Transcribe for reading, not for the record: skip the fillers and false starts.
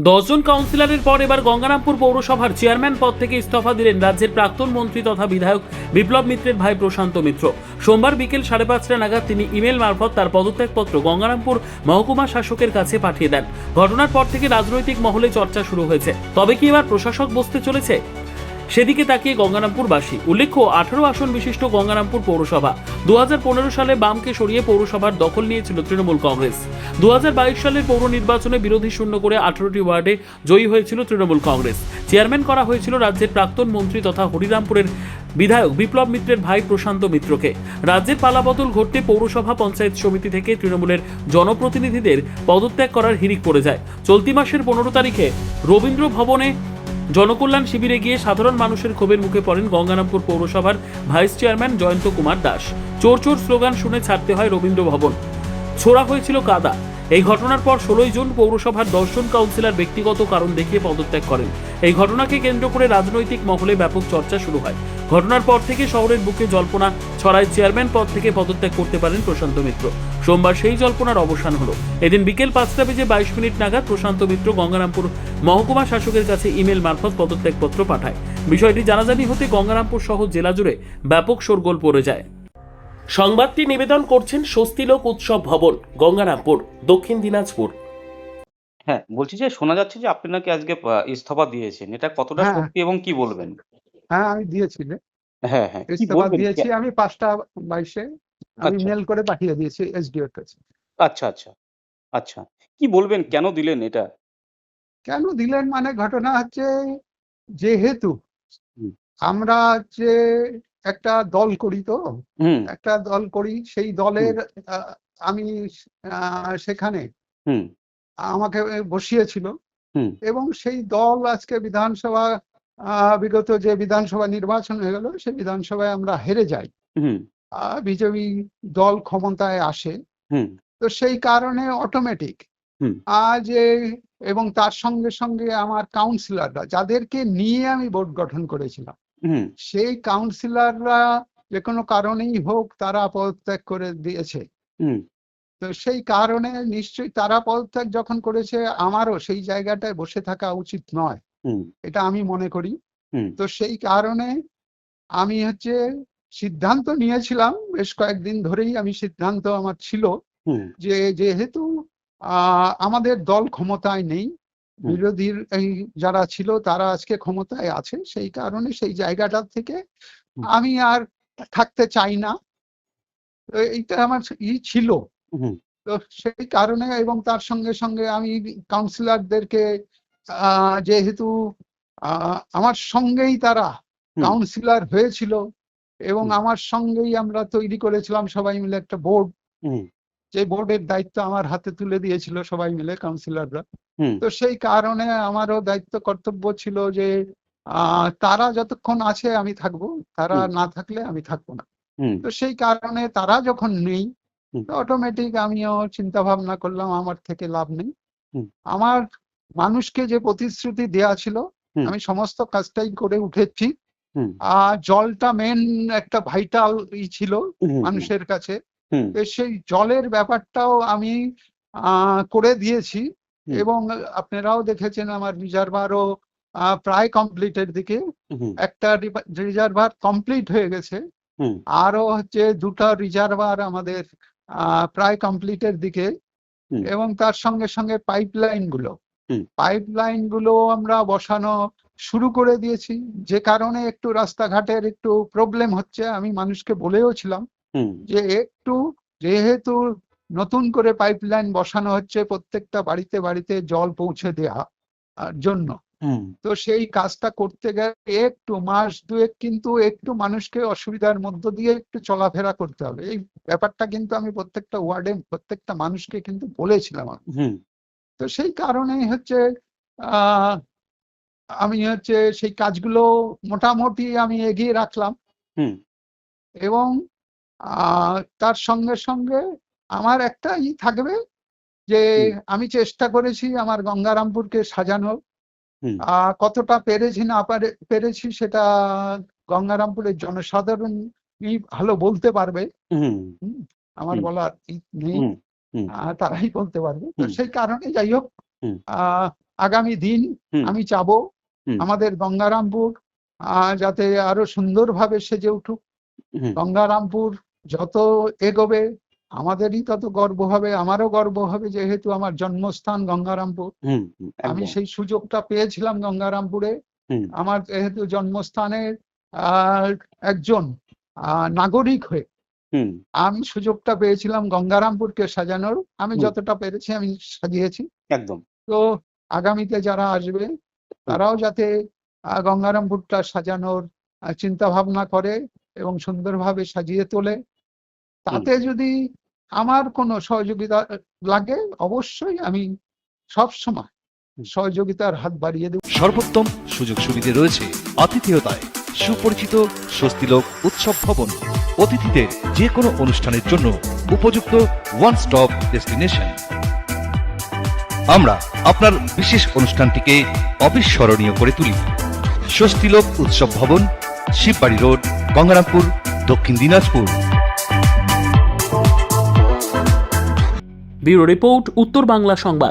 10 জন কাউন্সিলরের পর এবার গঙ্গারামপুর পৌরসভার চেয়ারম্যান পদ থেকে ইস্তফা দিলেন রাজ্যের প্রাক্তন মন্ত্রী তথা বিধায়ক বিপ্লব মিত্রের ভাই প্রশান্ত মিত্র। সোমবার বিকেল 5:30টা নাগাদ তিনি ইমেল মারফত তার পদত্যাগপত্র গঙ্গারামপুর মহকুমা শাসকের কাছে পাঠিয়ে দেন। ঘটনার পর থেকে রাজনৈতিক মহলে চর্চা শুরু হয়েছে, তবে কি এবার প্রশাসক বসতে চলেছে সেদিকে তাকিয়ে গঙ্গারামপুরবাসী। উল্লেখ্য, 18 আসন বিশিষ্ট গঙ্গারামপুর পৌরসভা 2015 সালে বামকে সরিয়ে পৌরসভার দখল নিয়েছিল তৃণমূল কংগ্রেস। 2022 সালের পৌর নির্বাচনে বিরোধী শূন্য করে 18টি ওয়ার্ডে জয়ী হয়েছিল তৃণমূল কংগ্রেস। চেয়ারম্যান করা হয়েছিল রাজ্যের প্রাক্তন মন্ত্রী তথা হরিরামপুরের বিধায়ক বিপ্লব মিত্রের ভাই প্রশান্ত মিত্রকে। রাজ্যের পালাবদল ঘটতে পৌরসভা পঞ্চায়েত সমিতি থেকে তৃণমূলের জনপ্রতিনিধিদের পদত্যাগ করার হিড়িক পড়ে যায়। চলতি মাসের 15 তারিখে রবীন্দ্র ভবনে জনকল্যাণ শিবিরে গিয়ে সাধারণ মানুষের ক্ষোভের মুখে পড়েন গঙ্গারামপুর পৌরসভার ভাইস চেয়ারম্যান জয়ন্ত কুমার দাস। চোর চোর স্লোগান শুনে ছাড়তে হয় রবীন্দ্র ভবন, ছোড়া হয়েছিল কাদা। এই ঘটনার পর 16 জুন পৌরসভার 10 জন কাউন্সিলর ব্যক্তিগত কারণ দেখিয়ে পদত্যাগ করেন। এই ঘটনাকে কেন্দ্র করে রাজনৈতিক মহলে ব্যাপক চর্চা শুরু হয়। ঘটনার পর থেকে শহরের বুকে জল্পনা ছড়ায় চেয়ারম্যান পদ থেকে পদত্যাগ করতে পারেন প্রশান্ত মিত্র। সোমবার সেই জল্পনার অবসান হলো। এদিন বিকেল 5:22 নাগাদ প্রশান্ত মিত্র গঙ্গারামপুর মহকুমা শাসকের কাছে ইমেল মারফত পদত্যাগপত্র পাঠায়। বিষয়টি জানাজানি হতে গঙ্গারামপুর সহ জেলা জুড়ে ব্যাপক শোরগোল পড়ে যায়। সংবাদটি নিবেদন করছেন স্বস্তিলোক উৎসব ভবন, গঙ্গারামপুর, দক্ষিণ দিনাজপুর। হ্যাঁ, বলছি যে শোনা যাচ্ছে যে আপনি নাকি আজকে ইস্তফা দিয়েছেন। এটা কতটা হ্যাঁ, সত্যি এবং কি বলবেন? হ্যাঁ, আমি দিয়েছি রে। হ্যাঁ, হ্যাঁ। কি ইস্তফা বলবেন? দিয়েছি আমি 5:22 আমি আচ্ছা, মেল করে পাঠিয়ে দিয়েছি এসডিওর কাছে। আচ্ছা, আচ্ছা, আচ্ছা। কি বলবেন? কেন দিলেন এটা? কেন দিলেন মানে ঘটনা হচ্ছে, যেহেতু হুম, আমরা যে একটা দল করি, তো হুম, একটা দল করি, সেই হুম, দলের আমি সেখানে হুম, আমাকে বসিয়েছিল হুম, এবং সেই দল আজকে বিধানসভা বিগত যে বিধানসভা নির্বাচন হয়ে গেল, সেই বিধানসভায় আমরা হেরে যাই। হুম, বিজেপি দল ক্ষমতায় আসে। হুম, তো সেই কারণে অটোমেটিক হুম, আজ এবং তার সঙ্গে সঙ্গে আমার কাউন্সিলররা যাদেরকে নিয়ে আমি বোর্ড গঠন করেছিলাম, হুম, সেই কাউন্সিলররা যে কোনো কারণেই হোক তারা পদত্যাগ করে দিয়েছে। হুম, তো সেই কারণে নিশ্চয়ই তারা পদত্যাগ যখন করেছে, আমারও সেই জায়গাটায় বসে থাকা উচিত নয়, হুম, এটা আমি মনে করি। হুম, তো সেই কারণে আমি সিদ্ধান্ত নিয়েছিলাম, বেশ কয়েকদিন ধরেই আমি সিদ্ধান্ত আমার ছিল হুম, যে যেহেতু আমাদের দল ক্ষমতায় নেই, হুম, বিরোধীর এই যারা ছিল তারা আজকে ক্ষমতায় আছে, সেই কারণে সেই জায়গাটা থেকে হুম, আমি আর থাকতে চাই না। তো এইটা আমার ছিল। হুম, তো সেই কারণে এবং তার সঙ্গে সঙ্গে আমি কাউন্সিলরদেরকে যেহেতু আমার সঙ্গেই তারা হুম, কাউন্সিলর হয়েছিল এবং হুম, আমার সঙ্গেই আমরা তৈরি করেছিলাম সবাই মিলে একটা বোর্ড, হুম, যে বোর্ডের দায়িত্ব আমার হাতে তুলে দিয়েছিল সবাই মিলে কাউন্সিলররা। হুম, তো সেই কারণে আমারও দায়িত্ব কর্তব্য ছিল যে তারা যতক্ষণ আছে আমি থাকবো, তারা হুম, না থাকলে আমি থাকবো না। হুম, তো সেই কারণে তারা যখন নেই, হুম, অটোমেটিক আমিও চিন্তা ভাবনা করলাম আমার থেকে লাভ নেই। হুম, আমার মানুষকে যে প্রতিশ্রুতি দেয়া ছিল, হুম, আমি সমস্ত কাজটাই করে উঠেছি। হুম, জলটা মেন একটা ভাইটাল ছিল হুম, হুম, মানুষের কাছে। হুম, তো সেই জলের ব্যাপারটাও আমি করে দিয়েছি হুম, এবং আপনারাও দেখেছেন আমার রিজার্ভারও প্রায় কমপ্লিটের দিকে। হুম, একটা রিজার্ভার কমপ্লিট হয়ে গেছে। হুম, আরো দুটো রিজার্ভার আমাদের প্রায় কমপ্লিটের দিকে হুম, এবং তার সঙ্গে সঙ্গে হুম, পাইপলাইন গুলো আমরা বসানো শুরু করে দিয়েছি। যে কারণে একটু রাস্তাঘাটের একটু প্রবলেম হচ্ছে, আমি মানুষকে বলেও ছিলাম হুম, যে একটু, যেহেতু নতুন করে পাইপলাইন বসানো হচ্ছে প্রত্যেকটা বাড়িতে বাড়িতে জল পৌঁছে দেওয়া জন্য, হুম, তো সেই কাজটা করতে গেলে একটু মাস দুয়েক কিন্তু একটু মানুষকে অসুবিধার মধ্য দিয়ে একটু চলাফেরা করতে হবে। এই ব্যাপারটা কিন্তু আমি প্রত্যেকটা ওয়ার্ডে প্রত্যেকটা মানুষকে কিন্তু বলেছিলাম আমি। হুম, তো সেই কারণেই আহ আমি সেই কাজগুলো মোটামুটি আমি এগিয়ে রাখলাম হুম, এবং তার সঙ্গে সঙ্গে আমার একটা থাকবে যে হুম, আমি চেষ্টা করেছি আমার গঙ্গারামপুরকে সাজানোর। হুম, কতটা পেরেছি না পেরেছি সেটা গঙ্গারামপুরের জনসাধারণই ভালো বলতে পারবে। হুম, হুম, আমার হুম, বলার নেই। হুম, হুম, তারাই বলতে পারবে। তো হুম, সেই কারণে যাই হোক, হুম, আগামী দিন হুম। আমি চাবো হুম। আমাদের গঙ্গারামপুর যাতে আরো সুন্দরভাবে সেজে উঠুক। হুম। গঙ্গারামপুর যত এগোবে আমাদেরই তত গর্ব হবে, আমারও গর্ব হবে, যেহেতু আমার জন্মস্থান গঙ্গারামপুর। হুম। হুম। আমি একদম। সেই সুযোগটা পেয়েছিলাম গঙ্গারামপুরে। হুম। আমার যেহেতু জন্মস্থানের একজন নাগরিক হয়ে হুম। আমি সুযোগটা পেয়েছিলাম গঙ্গারামপুরকে সাজানোর। আমি হুম। যতটা পেরেছি আমি সাজিয়েছি। একদম। তো আগামীতে যারা আসবে তারাও যাতে গঙ্গারামপুরটা সাজানোর চিন্তা ভাবনা করে এবং সুন্দরভাবে সাজিয়ে তোলে। হুম। তাতে যদি আমার কোনো সহযোগিতা লাগে, অবশ্যই আমি সবসময় হুম। সহযোগিতার হাত বাড়িয়ে দেব। সর্বোত্তম সুযোগ সুবিধে রয়েছে আতিথেয়তায়। সুপরিচিত স্বস্তিলোক উৎসব ভবন, অতিথিদের যে কোনো অনুষ্ঠানের জন্য উপযুক্ত ওয়ান স্টপ ডেস্টিনেশন। আমরা আপনার বিশেষ অনুষ্ঠানটিকে অবিস্মরণীয় করে তুলি। স্বস্তিলোক উৎসব ভবন, শিববাড়ি রোড, গঙ্গারামপুর, দক্ষিণ দিনাজপুর। ব্যুরো রিপোর্ট, উত্তর বাংলা সংবাদ।